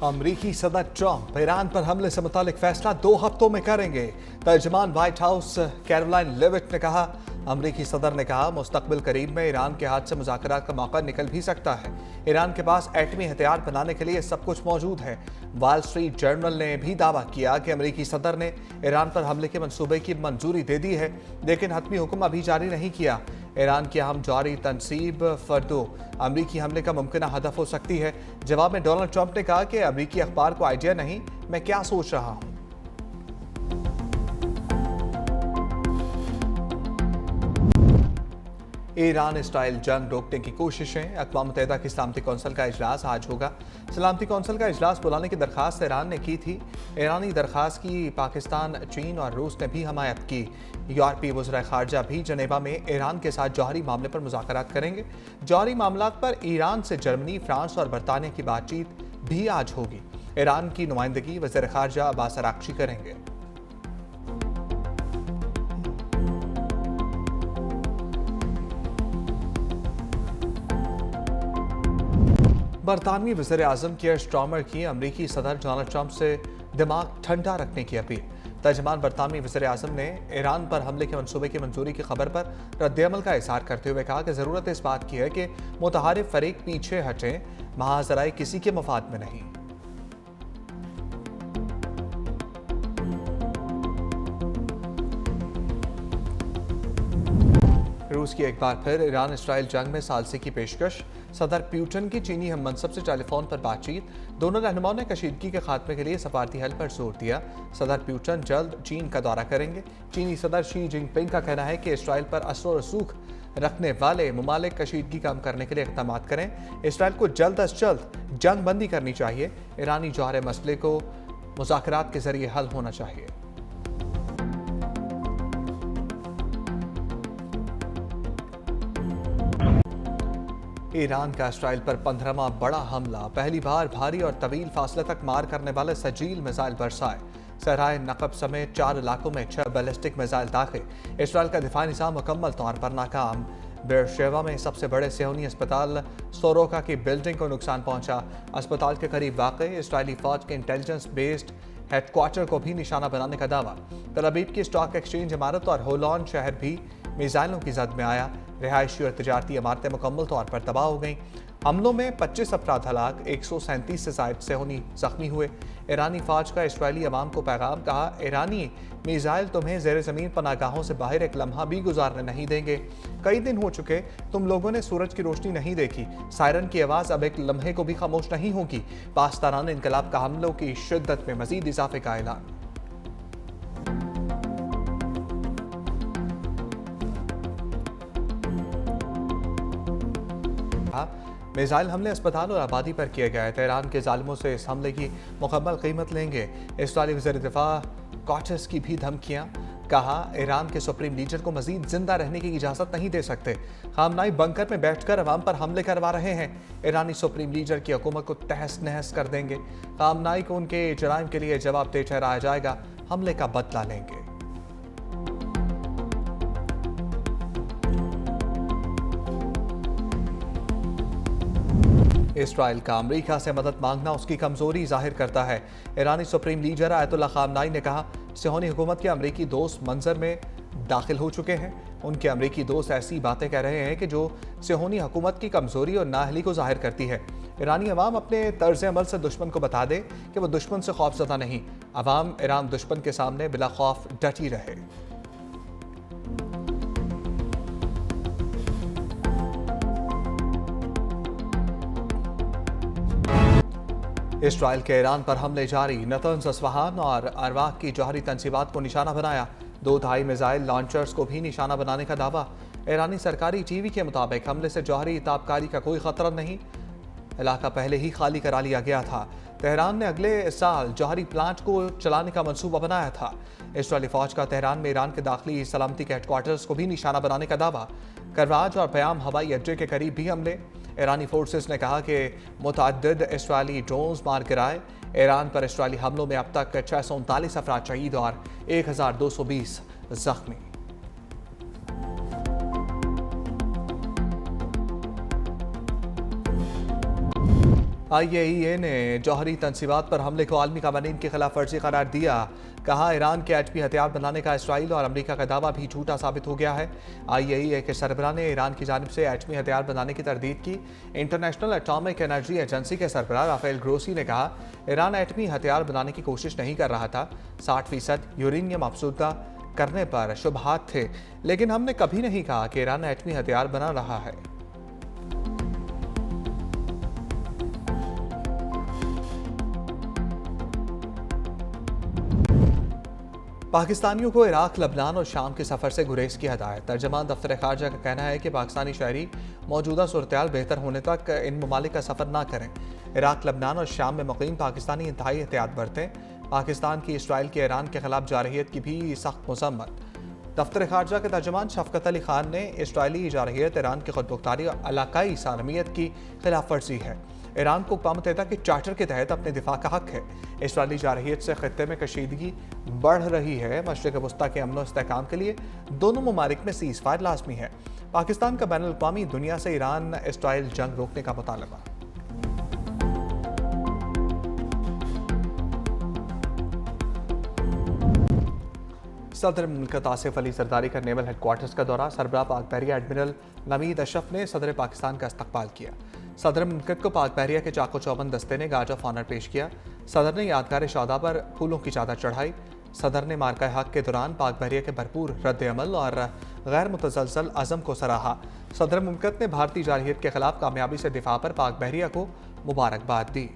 अमरीकी सदर Trump Iran पर हमले से मुतालिक फैसला 2 हफ्तों में करेंगे। तर्जमान व्हाइट हाउस कैरोलाइन लेविट ने कहा, अमरीकी सदर ने कहा मुस्तकबिल करीब में ईरान के हाथ से मुज़ाकरात का मौका निकल भी सकता है। ईरान के पास एटमी हथियार बनाने के लिए सब कुछ मौजूद है। वॉल स्ट्रीट जर्नल ने भी दावा किया कि अमरीकी सदर ने ईरान पर हमले के मंसूबे की मंजूरी दे दी है, लेकिन हतमी हुक्म अभी जारी नहीं किया। ईरान की अहम जारी तनसीब फर्दो अमरीकी हमले का मुमकिन हदफ हो सकती है। जवाब में डोनाल्ड ट्रंप ने कहा कि अमरीकी अखबार को आइडिया नहीं, मैं क्या सोच रहा हूं। ईरान इसराइल जंग रोकने की कोशिशें। अक़वाम मुत्तहिदा की सलामती कौंसिल का इजलास आज होगा। सलामती कौंसिल का इजलास बुलाने की दरखास्त ईरान ने की थी। ईरानी दरखास्त की पाकिस्तान, चीन और रूस ने भी हमायत की। यूरोपीय वज़ीर ख़ारजा भी जनेवा में ईरान के साथ जौहरी मामले पर मुज़ाकरात करेंगे। जौहरी मामलात पर ईरान से जर्मनी, फ्रांस और बरतानिया की बातचीत भी आज होगी। ईरान की नुमाइंदगी वज़ीर ख़ारजा अब्बास अराग़ची करेंगे। बरतानवी वज़ीर आज़म कियर स्टारमर की अमरीकी सदर डोनाल्ड ट्रंप से दिमाग ठंडा रखने की अपील। तर्जमान बरतानवी वज़ीर आज़म ने ईरान पर हमले के मंसूबे की मंजूरी की खबर पर रद्द-ए-अमल का इज़हार करते हुए कहा कि ज़रूरत इस बात की है कि मुतहारिफ फरीक पीछे हटें, महाज़राए किसी के मफाद में नहीं। रूस की एक बार फिर ईरान इसराइल जंग में सालसी की पेशकश। सदर प्यूटन की चीनी हम मनसब से टेलीफोन पर बातचीत। दोनों रहनुमाओं ने कशीदगी के खात्मे के लिए सफारती हल पर जोर दिया। सदर प्यूटन जल्द चीन का दौरा करेंगे। चीनी सदर शी जिनपिंग का कहना है कि इसराइल पर असर और रसूख रखने वाले ममालिक कशीदगी कम करने के लिए इक़दाम करें। इसराइल को जल्द अज जल्द जंग बंदी करनी चाहिए। ईरानी जौहरी मसले को मुज़ाकरात के जरिए हल होना चाहिए। ईरान का इसराइल पर 15वां बड़ा हमला। पहली बार भारी और तवील फासले तक मार करने वाले सजील मिसाइल बरसाए। सहराए नकब समेत 4 इलाकों में 6 बैलिस्टिक मिसाइल दाखिल। इसराइल का दिफाई निज़ाम मुकम्मल तौर पर नाकाम। बेरशेवा में सबसे बड़े सेहूनी अस्पताल सोरोका की बिल्डिंग को नुकसान पहुंचा। अस्पताल के करीब वाक़ई इसराइली फौज के इंटेलिजेंस बेस्ड हेडक्वार्टर को भी निशाना बनाने का दावा। तल अवीव की स्टॉक एक्सचेंज इमारत और होलॉन शहर भी मिसाइलों की जद में आया। रिहायशी और तजारती इमारतें मुकम्मल तौर पर तबाह हो गईं। हमलों में 25 अफराद हलाक, 137 से ज़ायद सेहूनी जख्मी हुए। ईरानी फौज का इसराइली अवाम को पैगाम, कहा ईरानी मिसाइल तुम्हें ज़ेर ज़मीन पनागाहों से बाहर एक लम्हा भी गुजारने नहीं देंगे। कई दिन हो चुके तुम लोगों ने सूरज की रोशनी नहीं देखी। सायरन की आवाज़ अब एक लम्हे को भी खामोश नहीं होगी। पाकिस्तान इनकलाब का हमलों की शिद्दत में मजीद इजाफे का ऐलान। मिसाइल हमले अस्पताल और आबादी पर किए गए। तेहरान के जालिमों से इस हमले की मुकम्मल कीमत लेंगे। इसराइली वज़ीर दिफा कॉटस की भी धमकियां। कहा ईरान के सुप्रीम लीडर को मजीद जिंदा रहने की इजाज़त नहीं दे सकते। खामनाई बंकर में बैठकर अवाम पर हमले करवा रहे हैं। ईरानी सुप्रीम लीडर की हुकूमत को तहस नहस कर देंगे। खामनाई को उनके जराइम के लिए जवाबदेह ठहराया जाएगा। हमले का बदला लेंगे। इसराइल का अमेरिका से मदद मांगना उसकी कमजोरी जाहिर करता है। ईरानी सुप्रीम लीडर आयतुल्लाह खामनाई ने कहा, सेहूनी हुकूमत के अमेरिकी दोस्त मंजर में दाखिल हो चुके हैं। उनके अमेरिकी दोस्त ऐसी बातें कह रहे हैं कि जो सेहूनी हुकूमत की कमजोरी और नाअहली को जाहिर करती है। ईरानी अवाम अपने तर्ज अमल से दुश्मन को बता दे कि वो दुश्मन से खौफजदा नहीं। अवाम ईरान दुश्मन के सामने बिला खौफ डटी रहे। इसराइल के ईरान पर हमले जारी। नतंज, अस्फहान और अरवाक की जौहरी तनसीबात को निशाना बनाया। 2 तिहाई मिसाइल लॉन्चर्स को भी निशाना बनाने का दावा। ईरानी सरकारी टीवी के मुताबिक हमले से जौहरी ताबकारी का कोई खतरा नहीं। इलाका पहले ही खाली करा लिया गया था। तेहरान ने अगले साल जौहरी प्लांट को चलाने का मंसूबा बनाया था। इसराइली फौज का तेहरान में ईरान के दाखिली सलामती के हेडक्वार्टर्स को भी निशाना बनाने का दावा। करवाज और पयाम हवाई अड्डे के करीब भी हमले। ईरानी फोर्सेस ने कहा कि मुतअद्दिद इसराइली ड्रोन्स मार गिराए। ईरान पर इसराइली हमलों में अब तक 639 अफराद शहीद और 1220 जख्मी। IAEA ने जौहरी तनसीबात पर हमले को आलमी कानून की खिलाफ वर्जी करार दिया। कहा, ईरान के एटमी हथियार बनाने का इसराइल और अमेरिका का दावा भी झूठा साबित हो गया है। IAEA के सरबराह ने ईरान की जानिब से एटमी हथियार बनाने की तरदीद की। इंटरनेशनल एटॉमिक एनर्जी एजेंसी के सरबराह राफेल ग्रोसी ने कहा, ईरान एटमी हथियार बनाने की कोशिश नहीं कर रहा था। 60% यूरेनियम अफसुदा करने पर शुबहात थे, लेकिन हमने कभी नहीं कहा कि ईरान एटमी हथियार बना रहा है। पाकिस्तानियों को इराक, लबनान और शाम के सफर से गुरेज की हदायत। तर्जमान दफ्तर खारजा का कहना है कि पाकिस्तानी शहरी मौजूदा सूरत-ए-हाल बेहतर होने तक इन ममालिक का सफर ना करें। इराक, लबनान और शाम में मुकीम पाकिस्तानी इंतहाई एहतियात बरतें। पाकिस्तान की इसराइल के ईरान के खिलाफ जारहियत की भी सख्त मजम्मत। दफ्तर खारजा के तर्जमान शफकत अली खान ने इसराइली जारहियत ईरान की खुदमुख्तारी और इलाकाई सालमियत की खिलाफ वर्जी है। ईरान को अक़वाम मुत्तहिदा के चार्टर के तहत अपने दिफा का हक है। इसराइली जारहियत से खित्ते में कशीदगी बढ़ रही है। मशरिक़ वस्ता के अमन व इस्तेहकाम के लिए दोनों ममालिक में सीज़ फायर लाजमी है। पाकिस्तान का बैनुल अक़वामी दुनिया से ईरान इसराइल जंग रोकने का मुतालबा। सदर मुल्कत आसिफ अली जरदारी का नेवल हेडक्वार्टर्स का दौरा। सरबराह पाक बहरिया एडमिरल नवीद अशरफ ने सदर पाकिस्तान का इस्तकबाल किया। सदर मुल्कत को पाक बहरिया के चाको चौबंद दस्ते ने गार्ड ऑफ ऑनर पेश किया। सदर ने यादगार शौदा पर फूलों की चादर चढ़ाई। सदर ने मार्का हक के दौरान पाक बहरिया के भरपूर रद्द अमल और गैर मुतसलसल अज़म को सराहा। सदर मुल्कत ने भारतीय जारहियत के खिलाफ कामयाबी से दिफा पर पाक बहरिया को मुबारकबाद दी।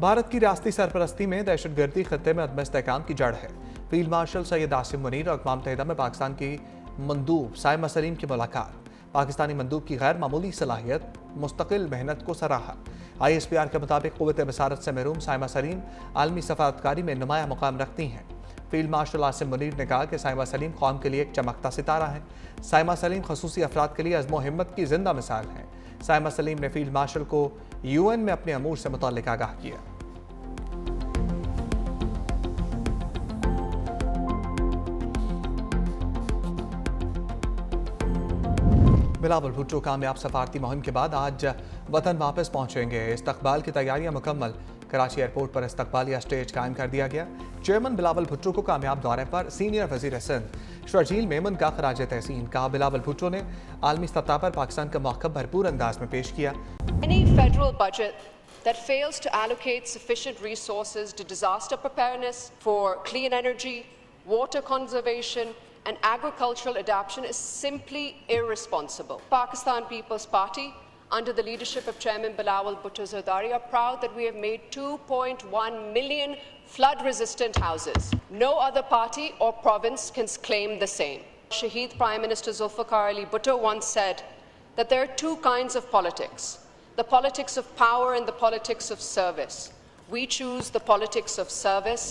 भारत की रियासती सरपरस्ती में दहशतगर्दी खत्ते में अदम इस्तेहकाम की जड़ है। फील्ड मार्शल सैयद आसिम मुनीर और अक़वाम मुत्तहिदा में पाकिस्तान की मंदूब साइमा सलीम की मुलाकात। पाकिस्तानी मंदूब की गैर मामूली सलाहियत, मुस्तकिल मेहनत को सराहा। ISPR के मुताबिक क़ुव्वत बसारत से महरूम साइमा सलीम आलमी सफारतकारी में नुमाया मुकाम रखती हैं। फील्ड मार्शल आसिम मुनीर ने कहा कि साइमा सलीम कौम के लिए एक चमकता सितारा है। साइमा सलीम खसूसी अफराद के लिए अज़्म व हिम्मत की जिंदा मिसाल हैं। साइमा सलीम ने फील्ड मार्शल को UN में अपने अमूर से मुताल्लिक़ आगाह किया। बिलावल भुट्टो कामयाब सफारती मुहिम के बाद आज वतन वापस पहुंचेंगे। इस्तकबाल की तैयारियां मुकम्मल। कराची एयरपोर्ट पर इस्तकबालिया स्टेज कायम कर दिया गया। चेयरमैन बिलावल भुट्टो को कामयाब दौरे पर सीनियर वज़ीर सिंध शर्जील मेमन का खराज तहसीन। कहा, बिलावल भुट्टो ने आलमी सतह पर पाकिस्तान का मौक़िफ़ भरपूर अंदाज में पेश किया। Any federal budget that fails to allocate sufficient resources to disaster preparedness, for clean energy, water conservation and agricultural adaptation is simply irresponsible. Pakistan People's Party, under the leadership of Chairman Bilawal Bhutto Zardari, are proud that we have made 2.1 million flood-resistant houses. No other party or province can claim the same. Shaheed Prime Minister Zulfikar Ali Bhutto once said that there are two kinds of politics: the politics of power and the politics of service. We choose the politics of service.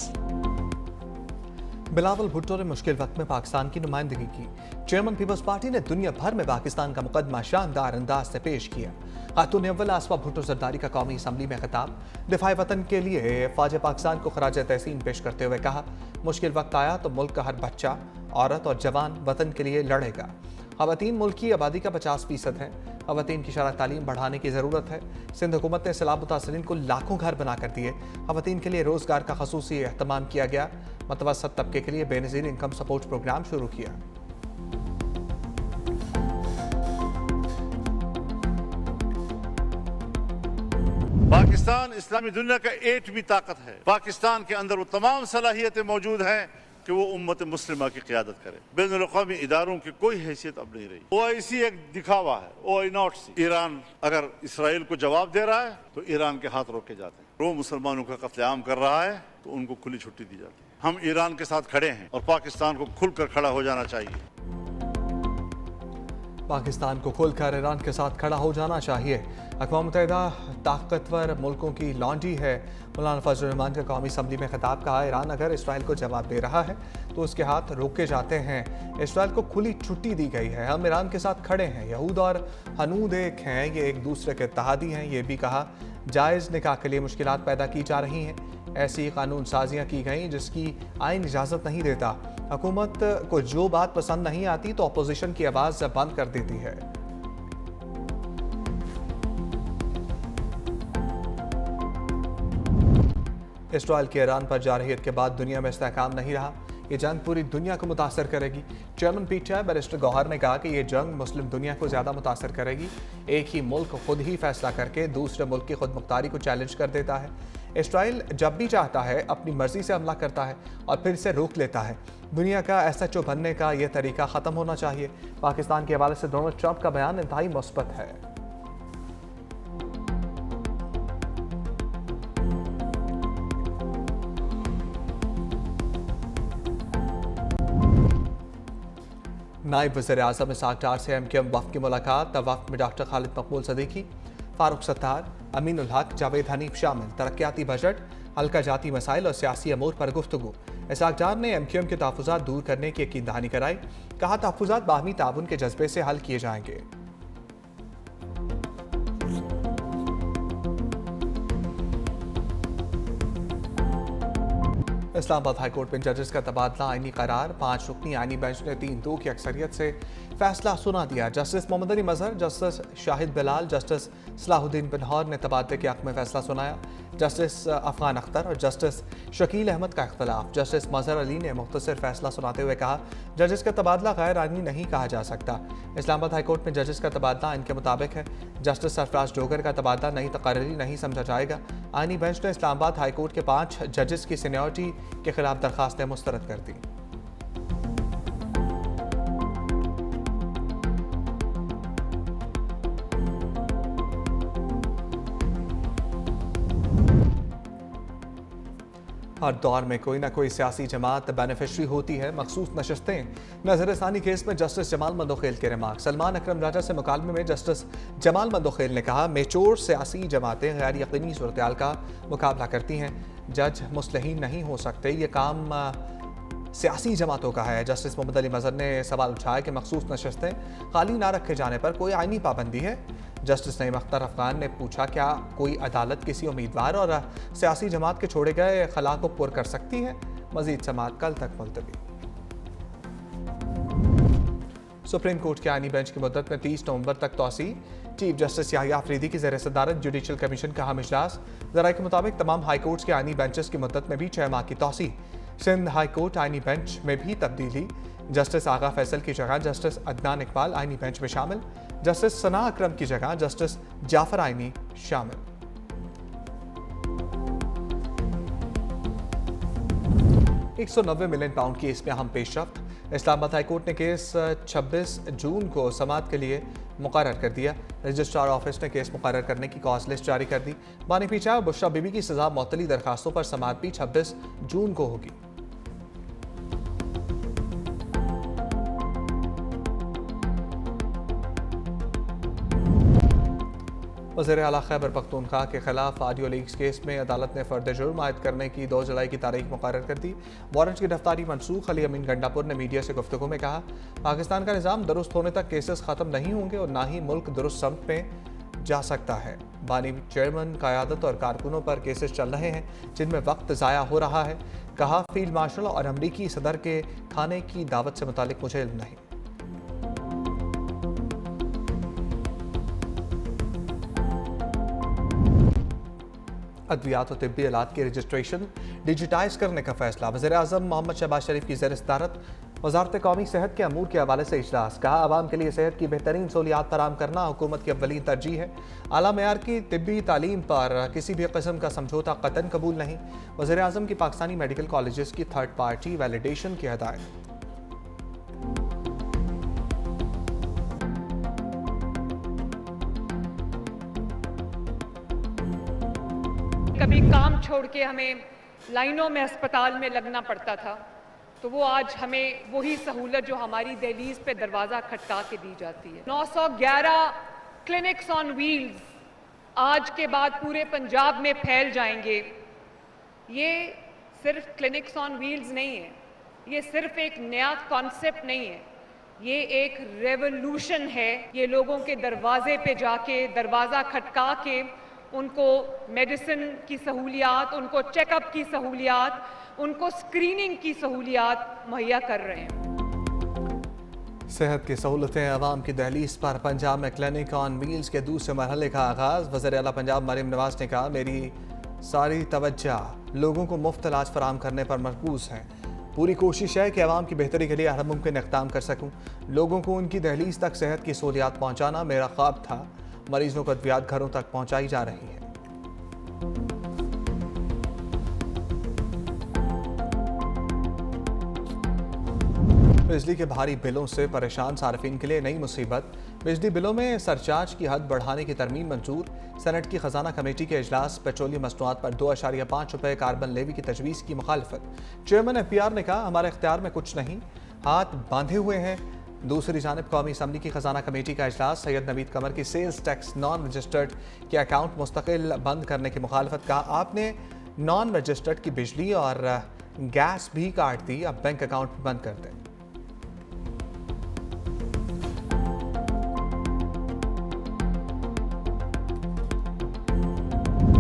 Bilawal Bhutto ने मुश्किल वक्त में पाकिस्तान की नुमाइंदगी की। Chairman peoples party ने दुनिया भर में पाकिस्तान का मुकदमा शानदार अंदाज से पेश किया। खातून अव्वल आसफा भुट्टो जरदारी का कौमी असम्बली में खिताब। दिफाए वतन के लिए फ़ौज पाकिस्तान को खराज तहसीन पेश करते हुए कहा, मुश्किल वक्त आया तो मुल्क का हर बच्चा, औरत और जवान वतन के लिए लड़ेगा। ख़वातीन मुल्क की आबादी का 50% है। ख़वातीन की शरह तालीम बढ़ाने की ज़रूरत है। सिंध हुकूमत ने सैलाब मुतासरीन को लाखों घर बना कर दिए। ख़वातीन के लिए रोज़गार का ख़ुसूसी एहतमाम किया गया। मतवसत तबके के लिए बेनज़ीर इनकम सपोर्ट प्रोग्राम शुरू किया। पाकिस्तान इस्लामी दुनिया का एटमी ताकत है। पाकिस्तान के अंदर वो तमाम सलाहियतें मौजूद हैं कि वो उम्मत मुस्लिमा की क़ियादत करे। बैनुल-अक़वामी इदारों की कोई हैसियत अब नहीं रही। OIC एक दिखावा है, OIC। ईरान अगर इसराइल को जवाब दे रहा है तो ईरान के हाथ रोके जाते हैं। वो मुसलमानों का कत्लेआम कर रहा है तो उनको खुली छुट्टी दी जाती है। हम ईरान के साथ खड़े हैं और पाकिस्तान को खुलकर खड़ा हो जाना चाहिए। पाकिस्तान को खुलकर ईरान के साथ खड़ा हो जाना चाहिए। अक़वाम मुत्तहिदा ताकतवर मुल्कों की लॉन्ड्री है। मौलाना फजल रहमान का कौमी असम्बली में खिताब। कहा, ईरान अगर इसराइल को जवाब दे रहा है तो उसके हाथ रोके जाते हैं। इसराइल को खुली छुट्टी दी गई है। हम ईरान के साथ खड़े हैं। यहूद और हनूद एक हैं, ये एक दूसरे के इत्तेहादी हैं। ये भी कहा, जायज़ निकाह के लिए मुश्किलात पैदा की जा रही हैं। ऐसी कानून साजियाँ की गई जिसकी आइन इजाज़त नहीं देता। हुकूमत को जो बात पसंद नहीं आती तो अपोजिशन की आवाज़ बंद कर देती है। इसराइल के ईरान पर जारहियत के बाद दुनिया में इस्तेहकाम नहीं रहा। ये जंग पूरी दुनिया को मुतासर करेगी। चेयरमैन पीटीआई बैरिस्टर गौहर ने कहा कि ये जंग मुस्लिम दुनिया को ज़्यादा मुतासर करेगी। एक ही मुल्क खुद ही फैसला करके दूसरे मुल्क की खुद मुख्तारी को चैलेंज कर देता है। इसराइल जब भी चाहता है अपनी मर्जी से हमला करता है और फिर इसे रोक लेता है। दुनिया का SHO बनने का यह तरीका ख़त्म होना चाहिए। पाकिस्तान के हवाले से डोनाल्ड ट्रंप का बयान इंतहाई मुस्बत है। नायब वज़ीर-ए-आज़म इसहाक़ डार से MQM वफ़द की मुलाकात। वफ़द में डॉक्टर खालिद मकबूल सदीकी, फारूक सत्तार, अमीनुल हक, जावेद हनीफ शामिल। तरक्याती बजट, हल्का जाती मसाइल और सियासी अमूर पर गुफ्तगू। इसहाक़ डार ने MQM के तहफ़्फ़ुज़ात दूर करने की यकीन दहानी कराई। कहा तहफ़्फ़ुज़ात बाहमी ताउन के जज्बे से हल किए जाएंगे। इस्लामाबाद हाईकोर्ट में जजेस का तबादला आईनी करार। 5 रुकनी आईनी बेंच ने 3-2 की अक्सरियत से फैसला सुना दिया। जस्टिस मोहम्मद अली मजहर, जस्टिस शाहिद बिलाल, जस्टिस सलाहुद्दीन बिन हौर ने तबादले के हक में फैसला सुनाया। जस्टिस अफगान अख्तर और जस्टिस शकील अहमद का इख्तलाफ। जस्टिस मजहर अली ने मुख्तसर फैसला सुनाते हुए कहा जजेस का तबादला गैर आईनी नहीं कहा जा सकता। इस्लामाबाद हाईकोर्ट में जजेस का तबादला इनके मुताबिक है। जस्टिस सरफराज डोगर का तबादला नई तकर्री नहीं समझा जाएगा। आईनी बेंच ने इस्लामाबाद हाईकोर्ट के 5 जजेस की सीनियरिटी के खिलाफ दरखास्तें मुस्तरद कर दी। हर दौर में कोई ना कोई सियासी जमात बेनिफिशरी होती है। मखसूस नशस्तें, नजरसानी केस में जस्टिस जमाल मंदोखेल के रिमार्क। सलमान अकरम राजा से मुकालमे में जस्टिस जमाल मंदोखेल ने कहा मेचोर सियासी जमातें गैर यकीनी सूरत-ए-हाल का मुकाबला करती हैं। जज मुस्लिहीन नहीं हो सकते, ये काम सियासी जमातों का है। जस्टिस मोहम्मद अली मजहर ने सवाल उठाया कि मखसूस नशस्तें खाली ना रखे जाने पर कोई आईनी पाबंदी है। जस्टिस नईम अख्तर अफगान ने पूछा क्या कोई अदालत किसी उम्मीदवार और सियासी जमात के छोड़े गए खला को पुर कर सकती है। मजीद समाअत कल तक मुलतवी। सुप्रीम कोर्ट के आईनी बेंच की मुद्दत में 30 नवंबर तक तोसी। चीफ जस्टिस याहिया अफरीदी की ज़ेर सदारत जुडिशल कमीशन का अहम इजलास। ज़राए के मुताबिक तमाम हाई कोर्ट्स के आईनी बेंचेस की मुद्दत में भी 6 माह की तोसी। सिंध हाई कोर्ट आईनी बेंच में भी तब्दीली। जस्टिस आगा फैसल की जगह जस्टिस अदनान इकबाल आईनी बेंच में शामिल। जस्टिस सना अकरम की जगह जस्टिस जाफर आईनी शामिल। £190 मिलियन केस में अहम पेशरफ्त। इस्लामाबाद हाईकोर्ट ने केस 26 जून को समाअत के लिए मुकर्रर कर दिया। रजिस्ट्रार ऑफिस ने केस मुकर्रर करने की कॉज लिस्ट जारी कर दी। बानी पीछा और बुशरा बीबी की सजा मुअत्तली दरखास्तों पर समाअत भी 26 जून को होगी। वज़ीर आला खैबर पख्तूनख्वा के खिलाफ ऑडियो लीक्स केस में अदालत ने फर्द जुर्म आयद करने की 2 जुलाई की तारीख मुकर्रर कर दी। वारंट की गिरफ्तारी मनसूख। अली अमीन गंडापुर ने मीडिया से गुफ्तगू में कहा पाकिस्तान का निज़ाम दुरुस्त होने तक केसेस ख़त्म नहीं होंगे और ना ही मुल्क दुरुस्त समत में जा सकता है। बानी चेयरमैन, क़यादत और कारकुनों पर केसेस चल रहे हैं जिनमें वक्त ज़ाया हो रहा है। कहा फील्ड मार्शल और अमरीकी सदर के खाने की दावत से मुतालिक मुझे इल्म नहीं। अद्वियात और तिब्बी आलात की रजिस्ट्रेशन डिजिटाइज करने का फैसला। वज़ीर-ए-आज़म मोहम्मद शहबाज शरीफ की ज़ेर सदारत वज़ारत कौमी सेहत के अमूर के हवाले से इजलास। कहा आवाम के लिए सेहत की बेहतरीन सहूलियात फराहम करना हुकूमत की अव्वलीन तरजीह है। आला मेयार की तिब्बी तालीम पर किसी भी किस्म का समझौता कतन कबूल नहीं। वज़ीर-ए-आज़म की पाकिस्तानी मेडिकल कॉलेजेस की थर्ड पार्टी वैलिडेशन की हदायत। कभी काम छोड़ के हमें लाइनों में अस्पताल में लगना पड़ता था, तो वो आज हमें वही सहूलत जो हमारी दहलीज पे दरवाज़ा खटका के दी जाती है। 911 क्लिनिक्स ऑन व्हील्स आज के बाद पूरे पंजाब में फैल जाएंगे। ये सिर्फ क्लिनिक्स ऑन व्हील्स नहीं है, ये सिर्फ एक नया कॉन्सेप्ट नहीं है, ये एक रेवोल्यूशन है। ये लोगों के दरवाजे पे जाके दरवाज़ा खटका के उनको मेडिसिन की सहूलियात, उनको चेकअप की सहूलियात, उनको स्क्रीनिंग की सहूलियात मुहैया कर रहे हैं। सेहत की सहूलतें अवाम की दहलीज पर। पंजाब में क्लिनिक ऑन व्हील्स के दूसरे मरहले का आगाज़। वज़ीर आला पंजाब मरीम नवाज ने कहा, मेरी सारी तवज्जो लोगों को मुफ्त इलाज फराम करने पर मरकूज है। पूरी कोशिश है कि अवाम की बेहतरी के लिए हर मुमकिन इक़दाम कर सकूँ। लोगों को उनकी दहलीज तक सेहत की सहूलियात पहुँचाना मेरा ख्वाब था। मरीजों को अद्वियात घरों तक पहुँचाई जा रही है। बिजली के भारी बिलों से परेशान सार्फिन के लिए नई मुसीबत। बिजली बिलों में सरचार्ज की हद बढ़ाने की तरमीम मंजूर। सेनेट की खजाना कमेटी के इजलास। पेट्रोलियम मसनूआत पर 2.5 रुपये कार्बन लेवी की तजवीज़ की मुखालफत। चेयरमैन FPR ने कहा, हमारे इख्तियार में कुछ नहीं, हाथ बांधे हुए हैं। दूसरी जानिब कौमी असम्बली की खजाना कमेटी का इजलास। सैयद नवीद कमर की सेल्स टैक्स नॉन रजिस्टर्ड के अकाउंट मुस्तकिल बंद करने की मुखालफत। कहा, आपने नॉन रजिस्टर्ड की बिजली और गैस भी काट दी, अब बैंक अकाउंट बंद कर दें।